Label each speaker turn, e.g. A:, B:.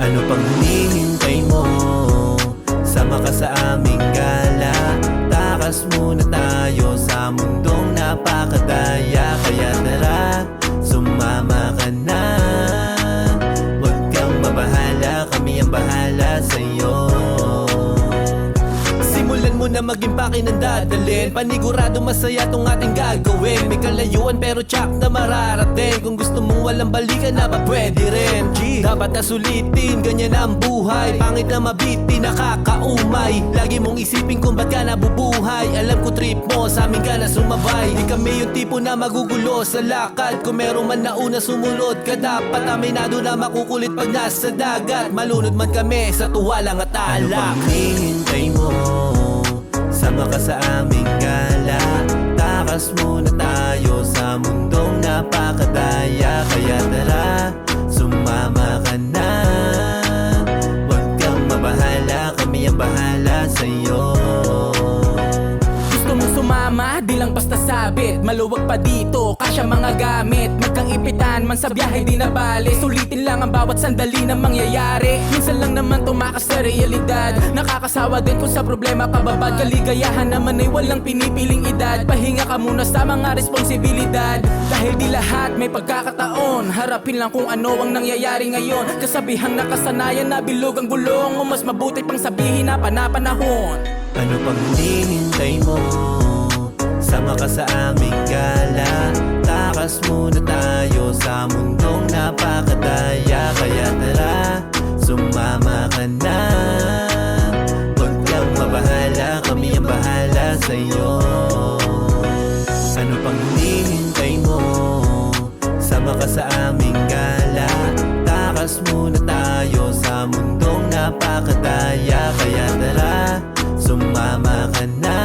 A: Ano pang hinihintay mo? Sama ka sa aming gala. Takas muna tayo sa mundong napakadaya. Kaya tara, sumama ka na. Huwag kang mabahala, kami ang bahala sa'yo. Simulan mo na maging pakinandadalin. Panigurado masaya tong ating gagawin. May kalayuan pero tsak na mararating. Kung gusto mong walang balikan na ba pwede rin. Dapat na sulitin, ganyan ang buhay. Pangit na mabiti, nakakaumay. Lagi mong isipin kung ba't ka nabubuhay. Alam ko trip mo, sa amin ka na sumabay. Di kami yung tipo na magugulo sa lakad. Kung meron man nauna sumunod ka, dapat aminado na makukulit pag nasa dagat. Malunod man kami sa tuwalang at alak. Ano pang hinihintay mo? Sama ka sa aming gala. Takas muna tayo sa mundong napakadaya. Kaya tara, sumama ka na. Huwag kang mabahala, kami ang bahala sa'yo.
B: Gusto mong sumama, di lang basta sabit. Maluwag pa dito, kasya mga gamit. Magkang ipitan man sa biyahe di na bali. Sulitin lang ang bawat sandali na mangyayari. Minsan lang naman tumakas sa realidad. Nakakasawa din kung sa problema pababad. Kaligayahan naman ay walang pinipiling edad. Pahinga ka muna sa mga responsibilidad. Dahil di lahat may pagkakataon. Harapin lang kung ano ang nangyayari ngayon. Kasabihang nakasanayan na bilog ang gulong. O mas mabuti pang sabihin na panapanahon.
A: Ano pang hinihintay mo? Sama ka sa aming gala. Takas muna tayo sa mundong napakadaya. Kaya tara, sumama ka na. Huwag kang mabahala, kami ang bahala sa'yo. Ano pang hinihintay mo? Sama ka sa aming gala. Takas muna tayo sa mundong napakadaya. Kaya tara, sumama ka na.